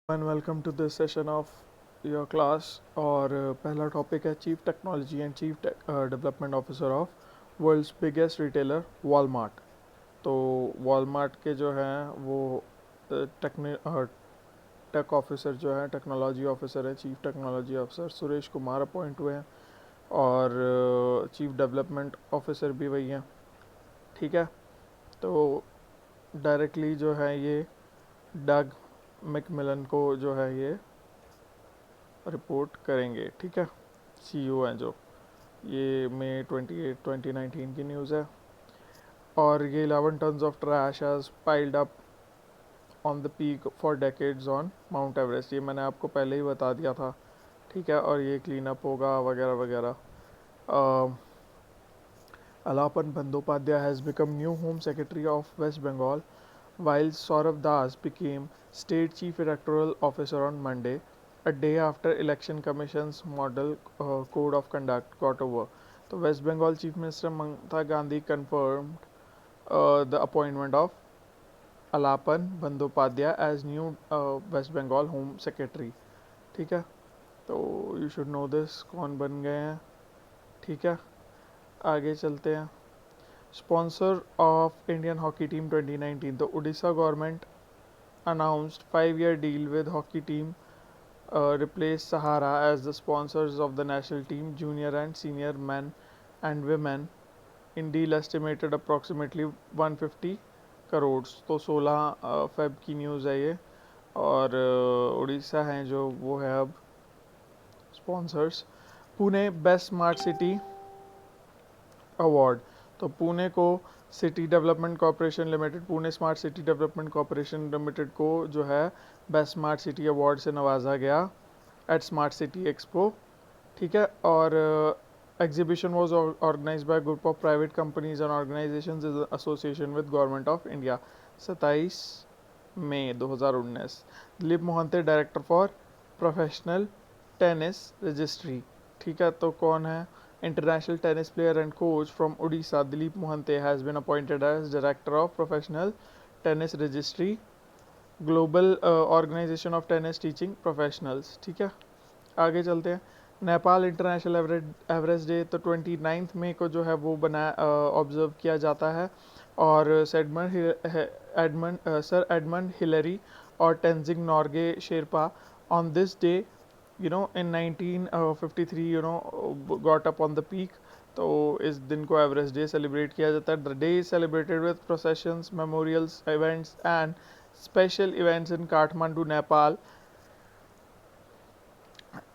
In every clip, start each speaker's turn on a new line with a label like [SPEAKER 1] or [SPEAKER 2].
[SPEAKER 1] and welcome to this session of your class और पहला topic है chief technology and chief development officer of world's biggest retailer Walmart. तो Walmart के जो हैं वो टेक ऑफिसर जो है टेक्नोलॉजी ऑफिसर है, chief technology officer Suresh Kumar appoint हुए हैं और चीफ डेवलपमेंट ऑफिसर भी वही हैं। ठीक है, तो डायरेक्टली जो है ये डग मैकमिलन को जो है ये रिपोर्ट करेंगे। ठीक है, सीईओ हैं जो, ये मई 28 2019 की न्यूज़ है। और ये 11 tons of trash has piled up on the peak for decades on mount Everest. ये मैंने आपको पहले ही बता दिया था। ठीक है, और ये क्लीन अप होगा वगैरह वगैरह। Alapan Bandyopadhyay has become new home secretary of West Bengal while Saurav Das became state chief electoral officer on Monday, a day after election commission's model code of conduct got over. So West Bengal Chief Minister Mamata Gandhi confirmed the appointment of Alapan Bandyopadhyay as new West Bengal Home Secretary. ठीक है, तो you should know this कौन बन गए हैं। ठीक है, आगे चलते हैं। Sponsor of Indian hockey team 2019, तो Orissa government announced 5-year deal with hockey team replace Sahara as the sponsors of the national team, junior and senior men and women in deal estimated approximately 150 crore. तो 16 Feb की news है ये। और उड़ीसा हैं जो वो है अब sponsors. Pune best smart city award, तो पुणे को city development corporation limited, Pune smart city development corporation limited को जो है बेस्ट स्मार्ट सिटी अवार्ड से नवाजा गया एट स्मार्ट सिटी एक्सपो। ठीक है, और exhibition was organised by group of private companies and organizations in association with government of India. 27 May 2019। Dilip Mohanty director for professional tennis registry. ठीक है, तो कौन है? International tennis player and coach from Odisha, Dilip Mohante, has been appointed as Director of Professional Tennis Registry, Global Organization of Tennis Teaching Professionals। ठीक है, आगे चलते हैं। नेपाल इंटरनेशनल एवरेस्ट डे तो 29 मई को जो है वो बना ऑब्जर्व किया जाता है। और सर एडमंड हिलरी और Tenzing Norgay Sherpa on this day in 1953 got up on the peak। तो इस दिन को एवरेस्ट डे सेलिब्रेट किया जाता है। The day is celebrated with processions, memorials, events and special events in Kathmandu, Nepal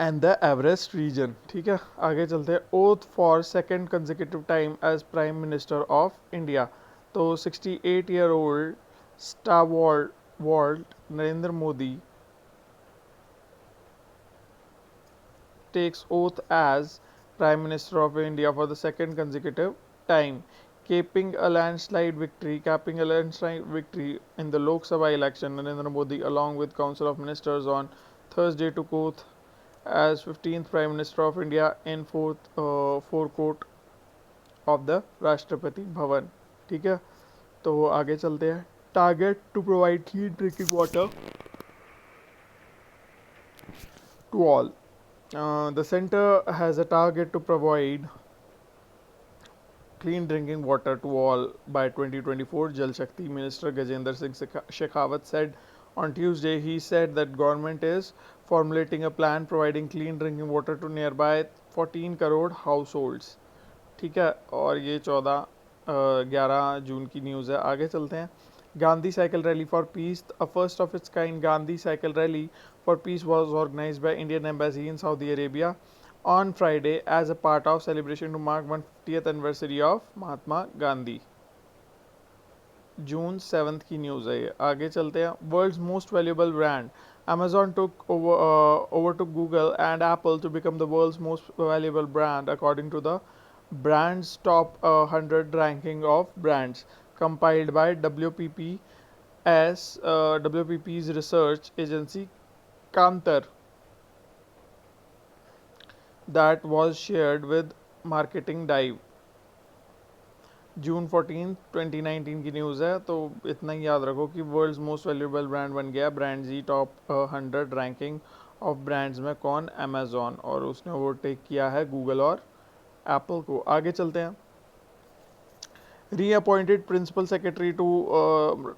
[SPEAKER 1] and the Everest region. ठीक है, आगे चलते हैं। Oath for second consecutive time as prime minister of India, तो 68 year old stalwart Narendra Modi takes oath as Prime Minister of India for the second consecutive time, capping a landslide victory in the Lok Sabha election. Narendra Modi, along with Council of Ministers, on Thursday took oath as 15th Prime Minister of India in forecourt of the Rashtrapati Bhavan। ठीक है, तो आगे चलते हैं। Target to provide clean drinking water to all. The center has a target to provide clean drinking water to all by 2024, Jal Shakti Minister Gajendra Singh Shekhawat said on Tuesday. He said that government is formulating a plan providing clean drinking water to nearby 14 crore households। ठीक है, और ये 11 जून की news है। आगे चलते हैं। Gandhi cycle rally for peace, a first of its kind Gandhi cycle rally for peace was organised by Indian embassy in Saudi Arabia on Friday as a part of celebration to mark 150th anniversary of Mahatma Gandhi. जून 7 की news है ये। आगे चलते हैं। World's most valuable brand, Amazon took over to Google and Apple to become the world's most valuable brand according to the brand's top 100 ranking of brands compiled by WPP's research agency Kantar, that was shared with Marketing Dive. जून 14 2019 की news है, तो इतना ही याद रखो कि world's most valuable brand बन गया brand Z top 100 ranking of brands में कौन? अमेजोन, और उसने ओवरटेक किया है गूगल और एप्पल को। आगे चलते हैं। Reappointed principal secretary to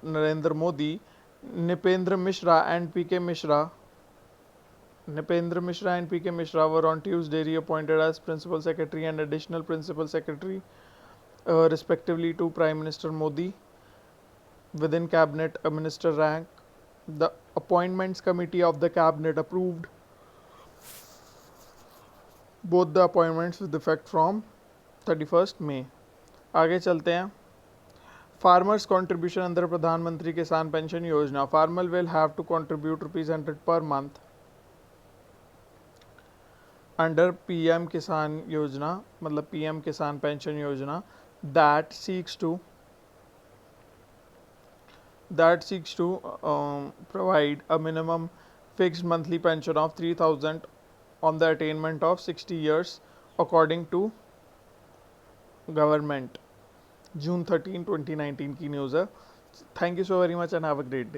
[SPEAKER 1] Narendra Modi Nipendra Mishra and P K Mishra Nipendra Mishra and PK Mishra were on Tuesday reappointed as Principal Secretary and Additional Principal Secretary, respectively, to Prime Minister Modi within Cabinet Minister rank. The Appointments Committee of the Cabinet approved both the appointments with effect from 31st May. आगे चलते हैं। Farmers contribution under प्रधानमंत्री किसान pension योजना. Farmer will have to contribute ₹100 per month under PM किसान योजना, मतलब PM किसान पेंशन योजना, that seeks to provide a minimum fixed monthly pension of 3,000 on the attainment of 60 years according to government. June 13 2019 की news है। Thank you so very much and have a great day.